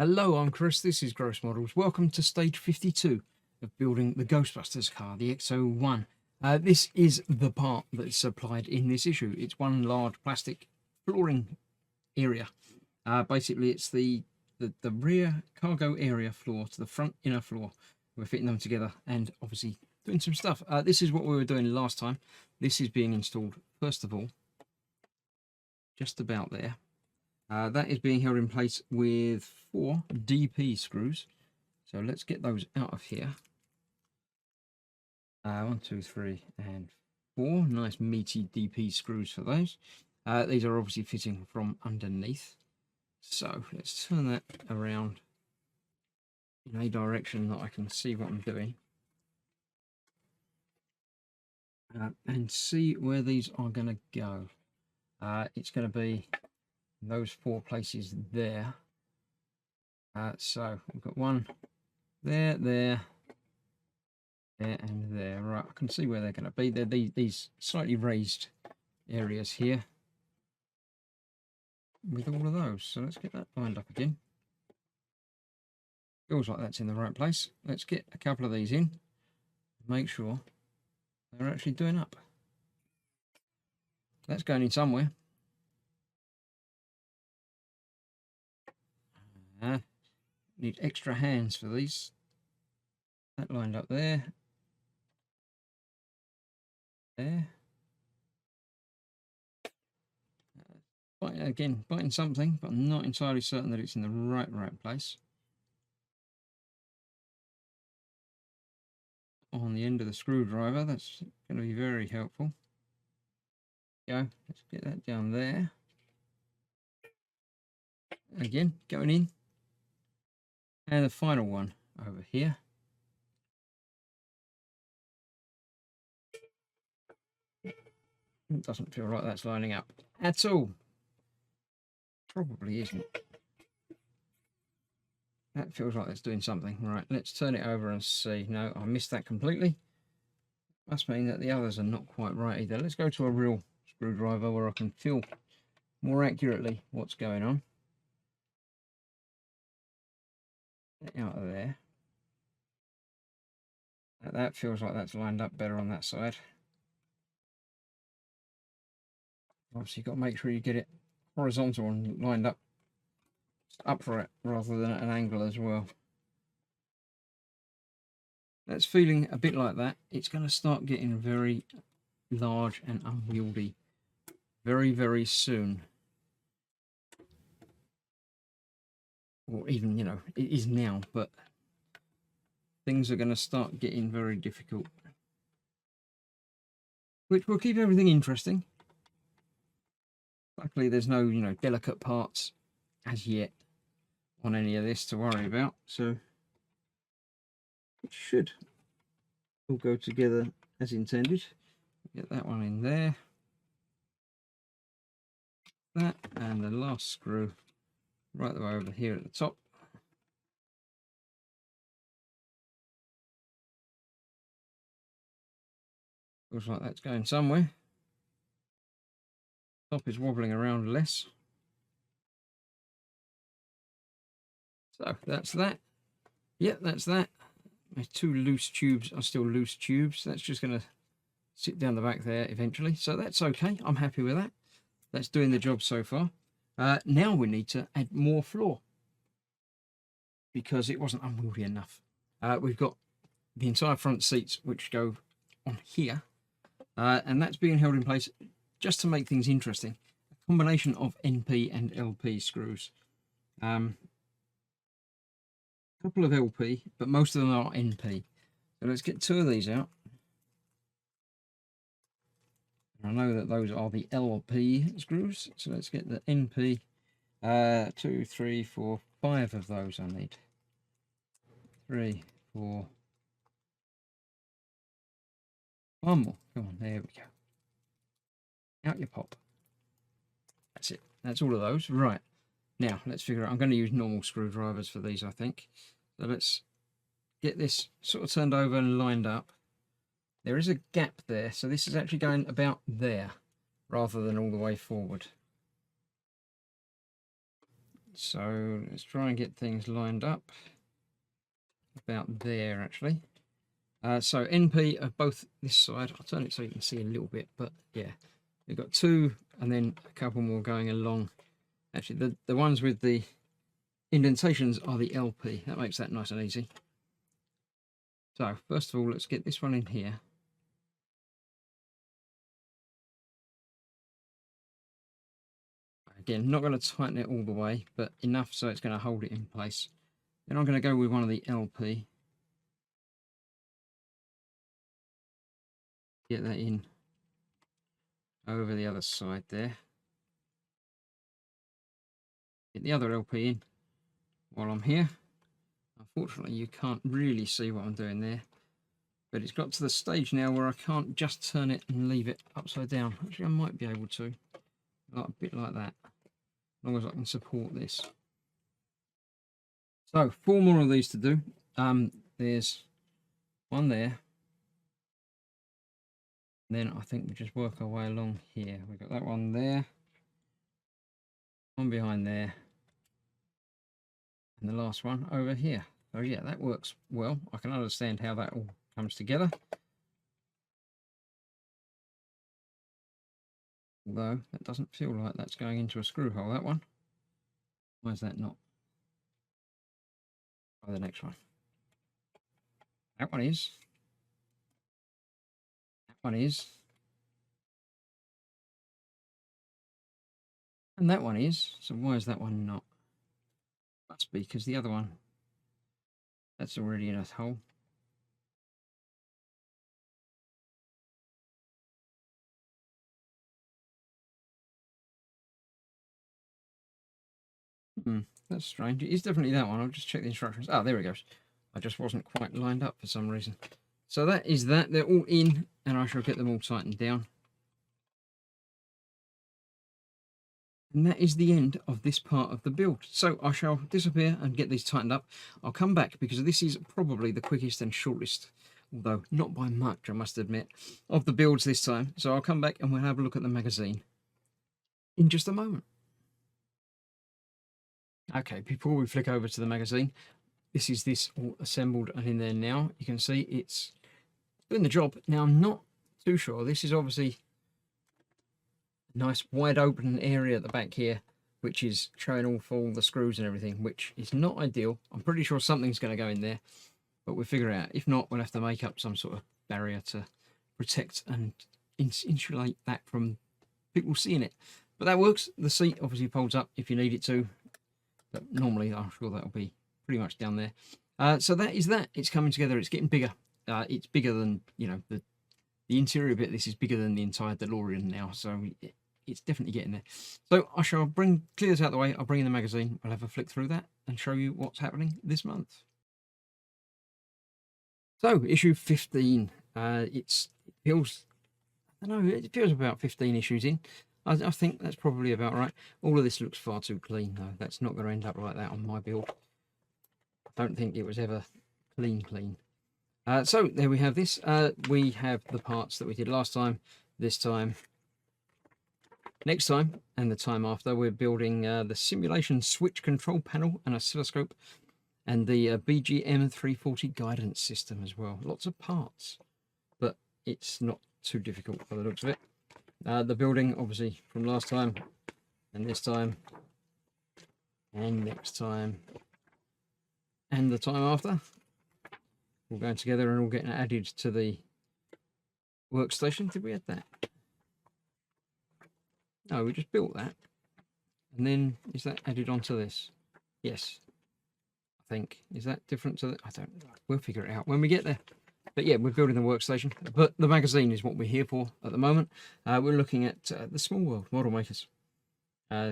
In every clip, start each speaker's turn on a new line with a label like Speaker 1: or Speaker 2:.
Speaker 1: Hello, I'm Chris. This is Gross Models. Welcome to stage 52 of building the Ghostbusters car, the Ecto-1. This is the part that's supplied in this issue. It's one large plastic flooring area. Basically, it's the rear cargo area floor to the front inner floor. We're fitting them together and obviously doing some stuff. This is what we were doing last time. This is being installed, first of all, just about there. That is being held in place with 4 DP screws. So let's get those out of here. 1, 2, 3, and 4. Nice meaty DP screws for those. These are obviously fitting from underneath. So let's turn that around in a direction that I can see what I'm doing. And see where these are going to go. It's going to be those 4 places there. So we've got one there, there, and there. Right, I can see where they're going to be. They're these slightly raised areas here with all of those. So let's get that lined up again. Feels like that's in the right place. Let's get a couple of these in. Make sure they're actually doing up. That's going in somewhere. Need extra hands for these. That lined up there. There. Biting something, but I'm not entirely certain that it's in the right place. On the end of the screwdriver, that's going to be very helpful. Go. Let's get that down there. Again, going in. And the final one over here. It doesn't feel like that's lining up at all. Probably isn't. That feels like it's doing something. Right, let's turn it over and see. No, I missed that completely. Must mean that the others are not quite right either. Let's go to a real screwdriver where I can feel more accurately what's going on. Out of there. That feels like that's lined up better on that side. Obviously, you've got to make sure you get it horizontal and lined up upright rather than at an angle as well. That's feeling a bit like that. It's going to start getting very large and unwieldy very, very soon. Or even, you know, it is now, but things are going to start getting very difficult. Which will keep everything interesting. Luckily, there's no, you know, delicate parts as yet on any of this to worry about. So it should all go together as intended. Get that one in there. That, and the last screw right the way over here at the top. Looks like that's going somewhere. Top is wobbling around less. So that's that. Yep, that's that. My 2 loose tubes are still loose tubes. That's just going to sit down the back there eventually. So that's okay. I'm happy with that. That's doing the job so far. Now we need to add more floor because it wasn't unwieldy enough. We've got the entire front seats which go on here, and that's being held in place just to make things interesting. A combination of NP and LP screws. A couple of LP, but most of them are NP. So let's get 2 of these out. I know that those are the LP screws, so let's get the NP. 2, 3, 4, 5 of those I need. 3, 4. One more. Come on, there we go. Out you pop. That's it. That's all of those. Right. Now, let's figure out. I'm going to use normal screwdrivers for these, I think. So let's get this sort of turned over and lined up. There is a gap there, so this is actually going about there rather than all the way forward. So let's try and get things lined up about there actually. So NP of both this side. I'll turn it so you can see a little bit, but yeah, we've got 2 and then a couple more going along. Actually, the ones with the indentations are the LP. That makes that nice and easy. So first of all, let's get this one in here. Again, not going to tighten it all the way, but enough so it's going to hold it in place. Then I'm going to go with one of the LP. Get that in over the other side there. Get the other LP in while I'm here. Unfortunately, you can't really see what I'm doing there, but it's got to the stage now where I can't just turn it and leave it upside down. Actually, I might be able to, like a bit like that, as long as I can support this. So 4 more of these to do. There's one there. And then I think we just work our way along here. We've got that one there, one behind there, and the last one over here. So yeah, that works well. I can understand how that all comes together. Although that doesn't feel like that's going into a screw hole, that one. Why is that not? Try the next one. That one is. That one is. And that one is. So why is that one not? Must be because the other one, that's already in a hole. That's strange. It is definitely that one. I'll just check the instructions. Ah, there it goes. I just wasn't quite lined up for some reason. So that is that. They're all in, and I shall get them all tightened down. And that is the end of this part of the build. So I shall disappear and get these tightened up. I'll come back because this is probably the quickest and shortest, although not by much, I must admit, of the builds this time. So I'll come back and we'll have a look at the magazine in just a moment. Okay, before we flick over to the magazine, this is this all assembled and in there now. You can see it's doing the job. Now, I'm not too sure. This is obviously a nice wide open area at the back here, which is showing off all the screws and everything, which is not ideal. I'm pretty sure something's going to go in there, but we'll figure it out. If not, we'll have to make up some sort of barrier to protect and insulate that from people seeing it. But that works. The seat obviously folds up if you need it to, but normally I'm sure that'll be pretty much down there. So that is that. It's coming together. It's getting bigger. It's bigger than, you know, the interior bit. This is bigger than the entire DeLorean now, so it's definitely getting there. So I shall clear this out of the way. I'll bring in the magazine. I'll have a flick through that and show you what's happening this month. So issue 15. It feels, I don't know, it feels about 15 issues in. I think that's probably about right. All of this looks far too clean though. That's not going to end up like that on my build. I don't think it was ever clean. So there we have this. We have the parts that we did last time, this time, next time, and the time after. We're building the simulation switch control panel and oscilloscope, and the BGM 340 guidance system as well. Lots of parts, but it's not too difficult by the looks of it. The building, obviously, from last time, and this time, and next time, and the time after. All going together and all getting added to the workstation. Did we add that? No, we just built that. And then, is that added onto this? Yes. I think. Is that different to the... I don't know. We'll figure it out when we get there. But yeah, we're building the workstation. But the magazine is what we're here for at the moment. We're looking at the Small World model makers.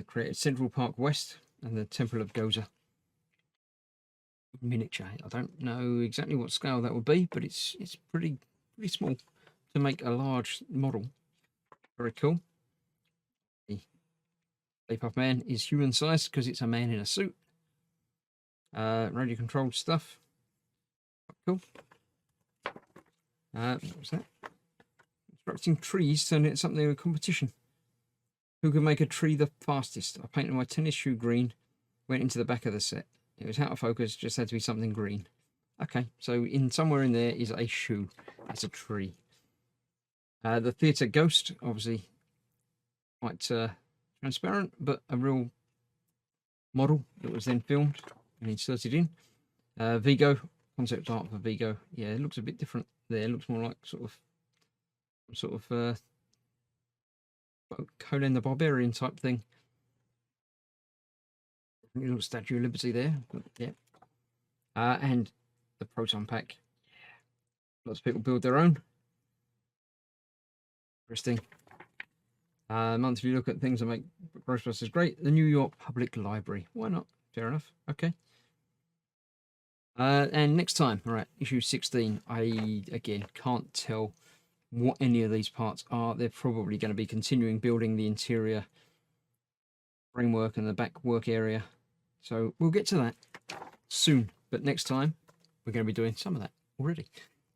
Speaker 1: Created Central Park West and the Temple of Goza. Miniature. I don't know exactly what scale that would be, but it's pretty small to make a large model. Very cool. The Stay-Puft Man is human sized because it's a man in a suit. Radio controlled stuff. Cool. What was that? Constructing trees, turning it into something of a competition. Who can make a tree the fastest? I painted my tennis shoe green went into the back of the set. It was out of focus, just had to be something green. Okay, so somewhere in there is a shoe. That's a tree. The theatre ghost, obviously quite transparent, but a real model that was then filmed and inserted in. VIGO, concept art for VIGO. Yeah, it looks a bit different there. It looks more like sort of Conan the Barbarian type thing. A little Statue of Liberty there, but yeah. And the proton pack. Lots of people build their own. Interesting. Monthly look at things that make Ghostbusters great. The New York Public Library. Why not? Fair enough. Okay. And next time, all right, issue 16. I, again, can't tell what any of these parts are. They're probably going to be continuing building the interior framework and the back work area. So we'll get to that soon. But next time, we're going to be doing some of that already.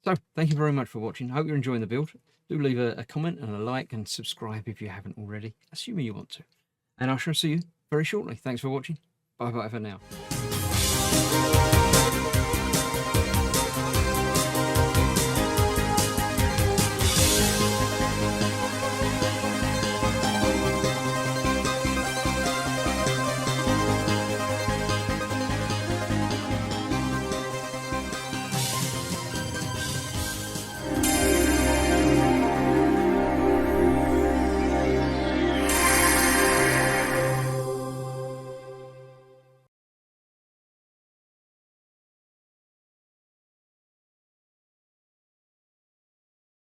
Speaker 1: So thank you very much for watching. I hope you're enjoying the build. Do leave a comment and a like and subscribe if you haven't already, assuming you want to. And I shall see you very shortly. Thanks for watching. Bye-bye for now.